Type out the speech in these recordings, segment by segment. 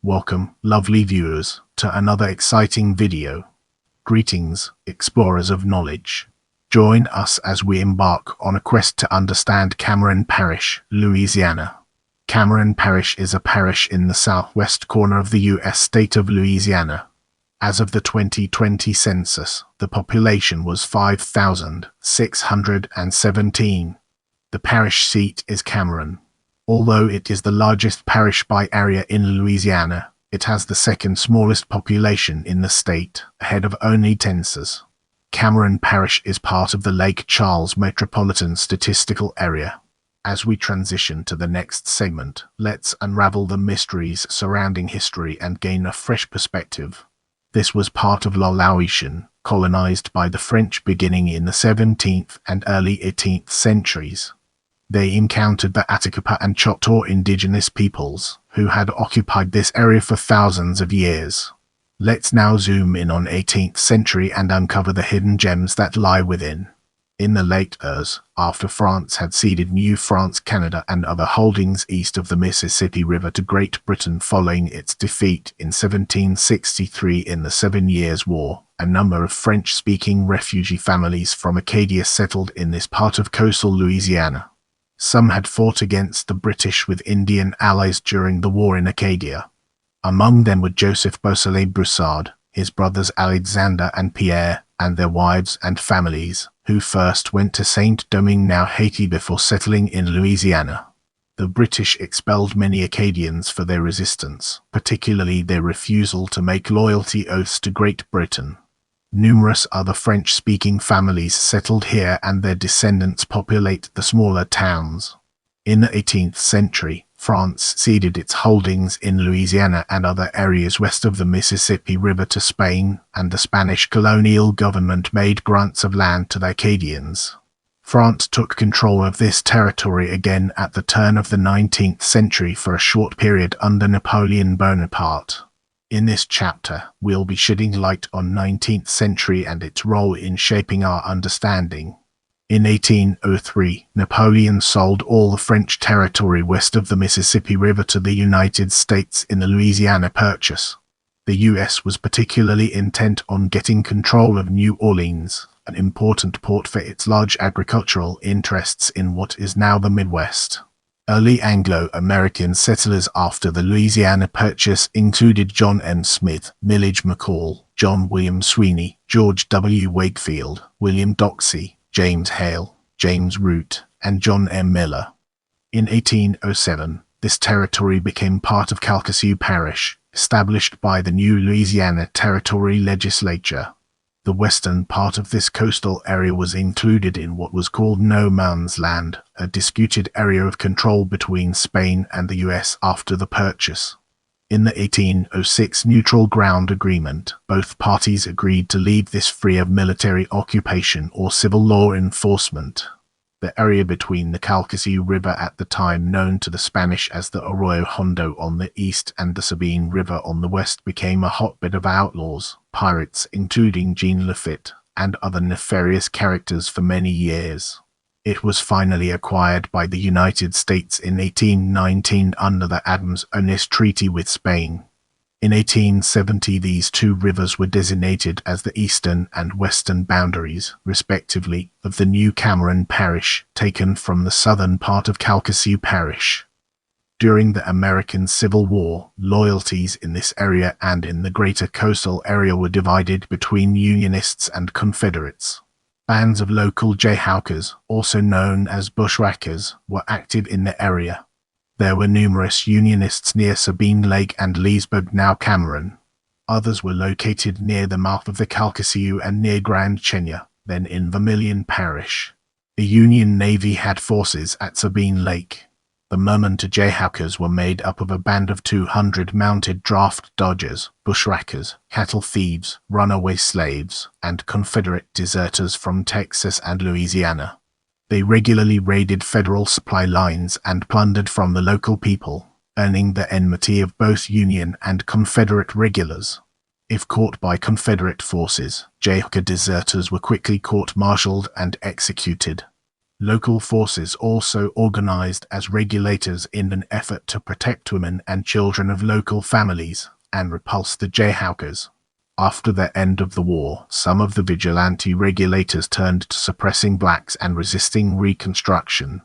Welcome, lovely viewers, to another exciting video. Greetings, explorers of knowledge. Join us as we embark on a quest to understand Cameron Parish, Louisiana. Cameron Parish is a parish in the southwest corner of the U.S. state of Louisiana. As of the 2020 census, the population was 5,617. The parish seat is Cameron. Although it is the largest parish by area in Louisiana, it has the second smallest population in the state, ahead of only Tensas. Cameron Parish is part of the Lake Charles metropolitan statistical area. As we transition to the next segment, let's unravel the mysteries surrounding history and gain a fresh perspective. This was part of Louisiana, colonized by the French beginning in the 17th and early 18th centuries. They encountered the Attakapas and Choctaw indigenous peoples, who had occupied this area for thousands of years. Let's now zoom in on 18th century and uncover the hidden gems that lie within. In the late years, after France had ceded New France, Canada and other holdings east of the Mississippi River to Great Britain following its defeat in 1763 in the 7 Years' War, a number of French-speaking refugee families from Acadia settled in this part of coastal Louisiana. Some had fought against the British with Indian allies during the war in Acadia. Among them were Joseph Beausoleil Broussard, his brothers Alexander and Pierre, and their wives and families, who first went to Saint-Domingue, now Haiti, before settling in Louisiana. The British expelled many Acadians for their resistance, particularly their refusal to make loyalty oaths to Great Britain. Numerous other French-speaking families settled here and their descendants populate the smaller towns. In the 18th century, France ceded its holdings in Louisiana and other areas west of the Mississippi River to Spain, and the Spanish colonial government made grants of land to the Acadians. France took control of this territory again at the turn of the 19th century for a short period under Napoleon Bonaparte. In this chapter, we'll be shedding light on 19th century and its role in shaping our understanding. In 1803, Napoleon sold all the French territory west of the Mississippi River to the United States in the Louisiana Purchase. The U.S. was particularly intent on getting control of New Orleans, an important port for its large agricultural interests in what is now the Midwest. Early Anglo-American settlers after the Louisiana Purchase included John M. Smith, Millage McCall, John William Sweeney, George W. Wakefield, William Doxey, James Hale, James Root, and John M. Miller. In 1807, this territory became part of Calcasieu Parish, established by the new Louisiana Territory Legislature. The western part of this coastal area was included in what was called No Man's Land, a disputed area of control between Spain and the U.S. after the purchase. In the 1806 Neutral Ground Agreement, both parties agreed to leave this free of military occupation or civil law enforcement. The area between the Calcasieu River, at the time known to the Spanish as the Arroyo Hondo on the east and the Sabine River on the west, became a hotbed of outlaws, pirates including Jean Lafitte, and other nefarious characters for many years. It was finally acquired by the United States in 1819 under the Adams-Onis Treaty with Spain. In 1870, these two rivers were designated as the eastern and western boundaries, respectively, of the new Cameron Parish, taken from the southern part of Calcasieu Parish. During the American Civil War, loyalties in this area and in the greater coastal area were divided between Unionists and Confederates. Bands of local Jayhawkers, also known as bushwhackers, were active in the area. There were numerous Unionists near Sabine Lake and Leesburg, now Cameron. Others were located near the mouth of the Calcasieu and near Grand Chenia, then in Vermilion Parish. The Union Navy had forces at Sabine Lake. The Mermonter Jayhawkers were made up of a band of 200 mounted draft dodgers, bushwhackers, cattle thieves, runaway slaves, and Confederate deserters from Texas and Louisiana. They regularly raided federal supply lines and plundered from the local people, earning the enmity of both Union and Confederate regulars. If caught by Confederate forces, Jayhawker deserters were quickly court-martialed and executed. Local forces also organized as regulators in an effort to protect women and children of local families and repulse the jayhawkers. After the end of the war, some of the vigilante regulators turned to suppressing blacks and resisting Reconstruction.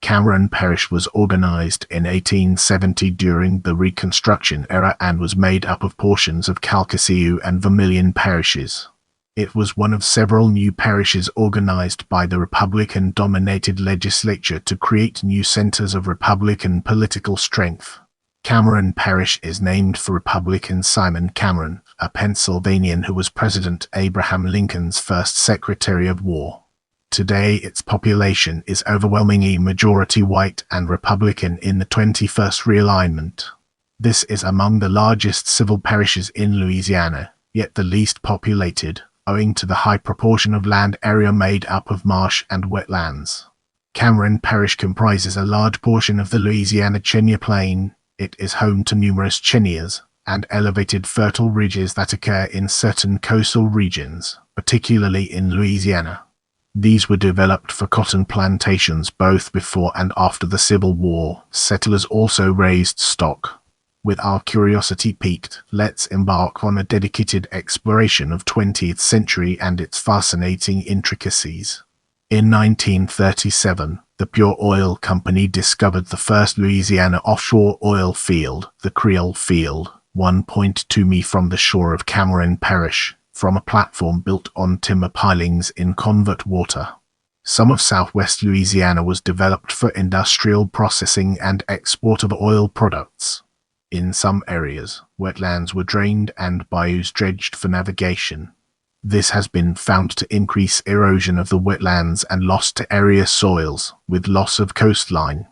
Cameron Parish was organized in 1870 during the Reconstruction era and was made up of portions of Calcasieu and Vermilion parishes. It was one of several new parishes organized by the Republican-dominated legislature to create new centers of Republican political strength. Cameron Parish is named for Republican Simon Cameron, a Pennsylvanian who was President Abraham Lincoln's first Secretary of War. Today its population is overwhelmingly majority white and Republican in the 21st realignment. This is among the largest civil parishes in Louisiana, yet the least populated, owing to the high proportion of land area made up of marsh and wetlands. Cameron Parish comprises a large portion of the Louisiana Chenier Plain. It is home to numerous cheniers and elevated fertile ridges that occur in certain coastal regions, particularly in Louisiana. These were developed for cotton plantations both before and after the Civil War. Settlers also raised stock. With our curiosity piqued, let's embark on a dedicated exploration of 20th century and its fascinating intricacies. In 1937, the Pure Oil Company discovered the first Louisiana offshore oil field, the Creole Field, 1.2 mi from the shore of Cameron Parish, from a platform built on timber pilings in Convert Water. Some of southwest Louisiana was developed for industrial processing and export of oil products. In some areas, wetlands were drained and bayous dredged for navigation. This has been found to increase erosion of the wetlands and loss to area soils, with loss of coastline.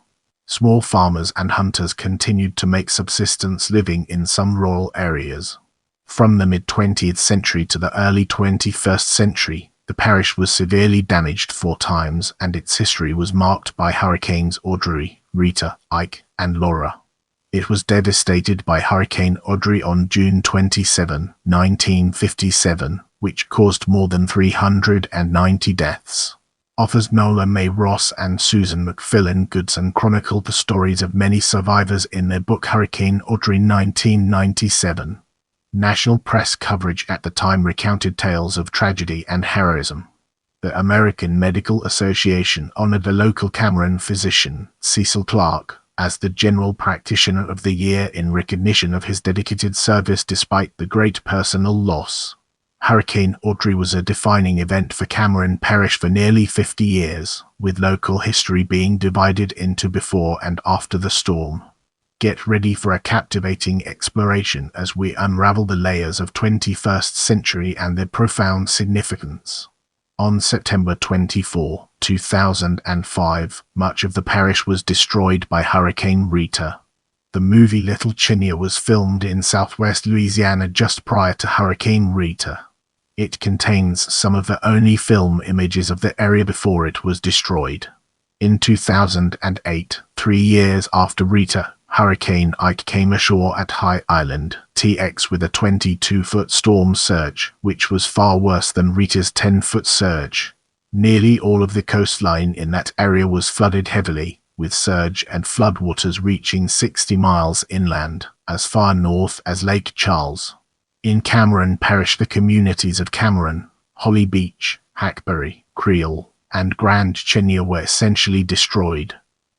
Small farmers and hunters continued to make subsistence living in some rural areas. From the mid-20th century to the early 21st century, the parish was severely damaged 4 times and its history was marked by Hurricanes Audrey, Rita, Ike, and Laura. It was devastated by Hurricane Audrey on June 27, 1957, which caused more than 390 deaths. Authors Nola May Ross and Susan McFillin Goodson chronicled the stories of many survivors in their book Hurricane Audrey 1997. National press coverage at the time recounted tales of tragedy and heroism. The American Medical Association honored the local Cameron physician, Cecil Clark, as the General Practitioner of the Year in recognition of his dedicated service despite the great personal loss. Hurricane Audrey was a defining event for Cameron Parish for nearly 50 years, with local history being divided into before and after the storm. Get ready for a captivating exploration as we unravel the layers of 21st century and their profound significance. On September 24, 2005, much of the parish was destroyed by Hurricane Rita. The movie Little Chenier was filmed in southwest Louisiana just prior to Hurricane Rita. It contains some of the only film images of the area before it was destroyed. In 2008, 3 years after Rita, Hurricane Ike came ashore at High Island, TX with a 22-foot storm surge, which was far worse than Rita's 10-foot surge. Nearly all of the coastline in that area was flooded heavily, with surge and floodwaters reaching 60 miles inland, as far north as Lake Charles. In Cameron Parish, the communities of Cameron, Holly Beach, Hackberry, Creole, and Grand Chenier were essentially destroyed.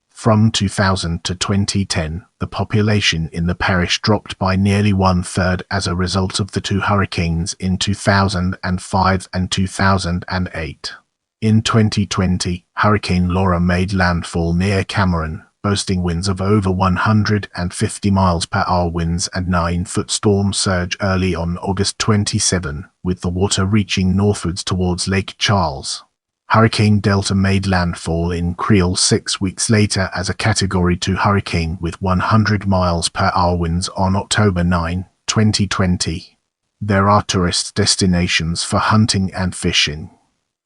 From 2000 to 2010, the population in the parish dropped by nearly 1/3 as a result of the 2 hurricanes in 2005 and 2008. In 2020, Hurricane Laura made landfall near Cameron, boasting winds of over 150 miles per hour winds and 9-foot storm surge early on August 27, with the water reaching northwards towards Lake Charles. Hurricane Delta made landfall in Creole 6 weeks later as a Category 2 hurricane with 100 miles per hour winds on October 9, 2020. There are tourist destinations for hunting and fishing.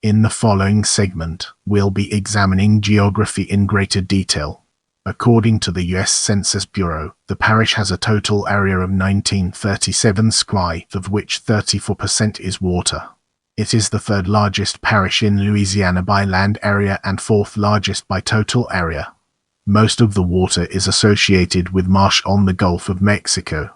In the following segment, we'll be examining geography in greater detail. According to the U.S. Census Bureau, the parish has a total area of 1937 square, of which 34% is water. It is the third largest parish in Louisiana by land area and fourth largest by total area. Most of the water is associated with marsh on the Gulf of Mexico.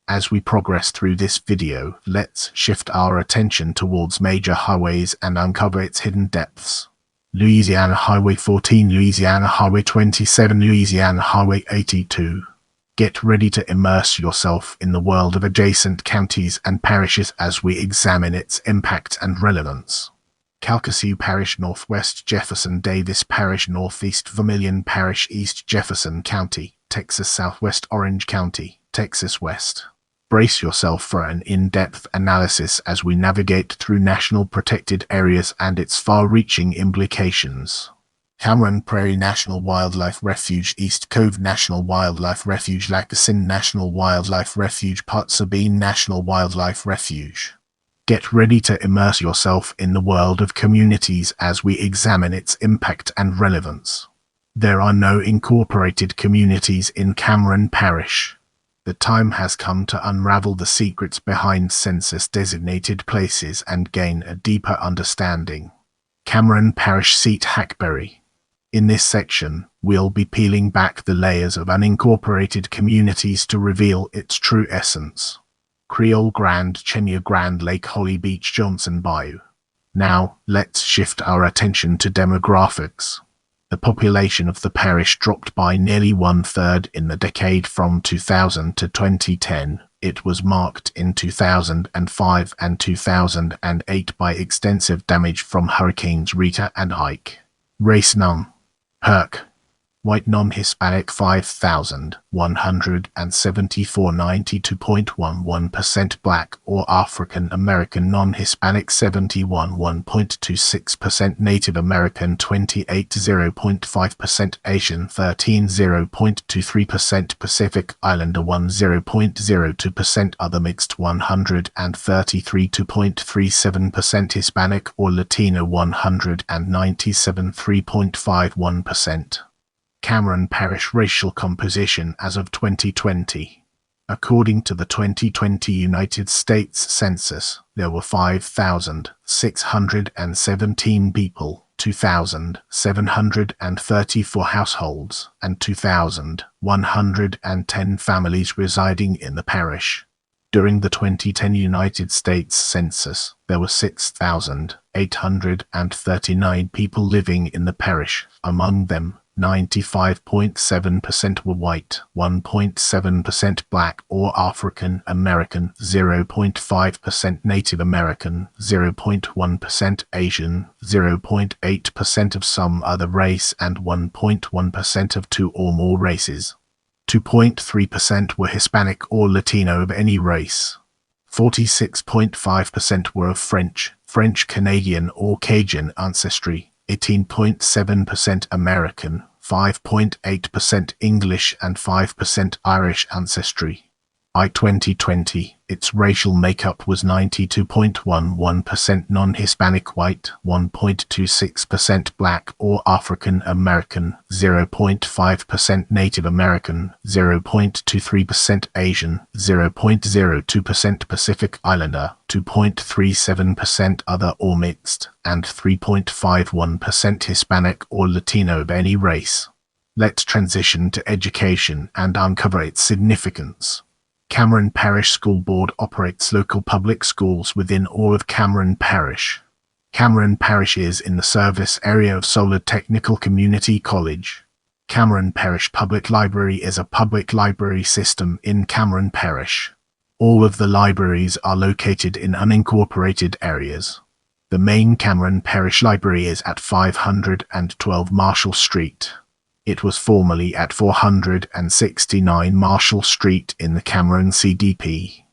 As we progress through this video, let's shift our attention towards major highways and uncover its hidden depths. Louisiana Highway 14, Louisiana Highway 27, Louisiana Highway 82. Get ready to immerse yourself in the world of adjacent counties and parishes as we examine its impact and relevance. Calcasieu Parish, Northwest Jefferson Davis Parish, Northeast Vermilion Parish, East Jefferson County, Texas, Southwest Orange County, Texas West. Brace yourself for an in-depth analysis as we navigate through national protected areas and its far-reaching implications. Cameron Prairie National Wildlife Refuge, East Cove National Wildlife Refuge, Lacassine National Wildlife Refuge, Pot Sabine National Wildlife Refuge. Get ready to immerse yourself in the world of communities as we examine its impact and relevance. There are no incorporated communities in Cameron Parish. The time has come to unravel the secrets behind census-designated places and gain a deeper understanding. Cameron Parish Seat, Hackberry. In this section, we'll be peeling back the layers of unincorporated communities to reveal its true essence. Creole, Grand Chenia, Grand Lake, Holly Beach, Johnson Bayou. Now, let's shift our attention to demographics. The population of the parish dropped by nearly one-third in the decade from 2000 to 2010. It was marked in 2005 and 2008 by extensive damage from Hurricanes Rita and Ike. Race none. Herc. White non-Hispanic 5,174, 92.11%. Black or African American non-Hispanic 71, 1.26%. Native American 28, 0.5%. Asian 13, 0.23%. Pacific Islander 1, 0.02%. Other mixed 133, 2.37%. Hispanic or Latino 197, 3.51%. Cameron Parish racial composition as of 2020. According to the 2020 United States Census, there were 5,617 people, 2,734 households, and 2,110 families residing in the parish. During the 2010 United States Census, there were 6,839 people living in the parish. Among them, 95.7% were white, 1.7% black or African American, 0.5% Native American, 0.1% Asian, 0.8% of some other race, and 1.1% of two or more races. 2.3% were Hispanic or Latino of any race. 46.5% were of French, Canadian or Cajun ancestry. 18.7% American, 5.8% English, and 5% Irish ancestry. By 2020, its racial makeup was 92.11% non-Hispanic white, 1.26% black or African American, 0.5% Native American, 0.23% Asian, 0.02% Pacific Islander, 2.37% other or mixed, and 3.51% Hispanic or Latino of any race. Let's transition to education and uncover its significance. Cameron Parish School Board operates local public schools within all of Cameron Parish. Cameron Parish is in the service area of Solar Technical Community College. Cameron Parish Public Library is a public library system in Cameron Parish. All of the libraries are located in unincorporated areas. The main Cameron Parish Library is at 512 Marshall Street. It was formerly at 469 Marshall Street in the Cameron CDP.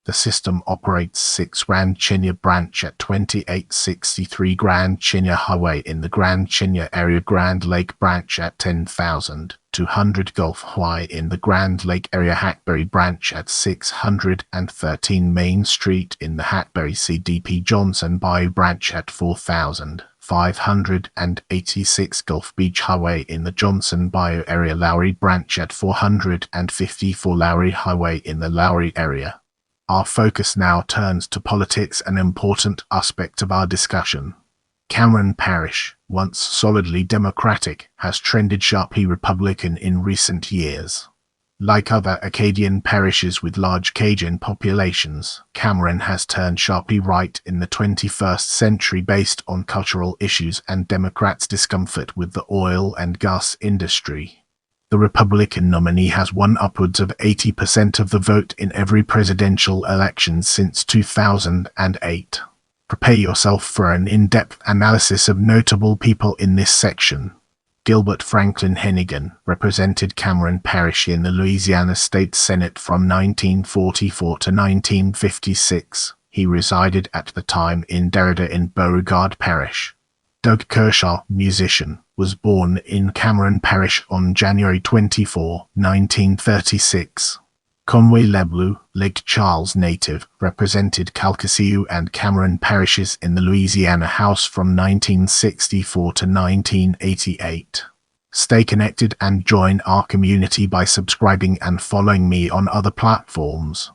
The system operates 6 Grand Chenia branch at 2863 Grand Chenia Highway in the Grand Chenia area, Grand Lake branch at 10,200 Gulf Hawaii in the Grand Lake area, Hackberry branch at 613 Main Street in the Hackberry CDP, Johnson Bayou branch at 4,586 Gulf Beach Highway in the Johnson Bayou area, Lowry branch at 454 Lowry Highway in the Lowry area. Our focus now turns to politics, an important aspect of our discussion. Cameron Parish, once solidly Democratic, has trended sharply Republican in recent years. Like other Acadian parishes with large Cajun populations, Cameron has turned sharply right in the 21st century based on cultural issues and Democrats' discomfort with the oil and gas industry. The Republican nominee has won upwards of 80% of the vote in every presidential election since 2008. Prepare yourself for an in-depth analysis of notable people in this section. Gilbert Franklin Hennigan represented Cameron Parish in the Louisiana State Senate from 1944 to 1956. He resided at the time in Derrida in Beauregard Parish. Doug Kershaw, musician, was born in Cameron Parish on January 24, 1936. Conway Leblew, Lake Charles native, represented Calcasieu and Cameron parishes in the Louisiana House from 1964 to 1988. Stay connected and join our community by subscribing and following me on other platforms.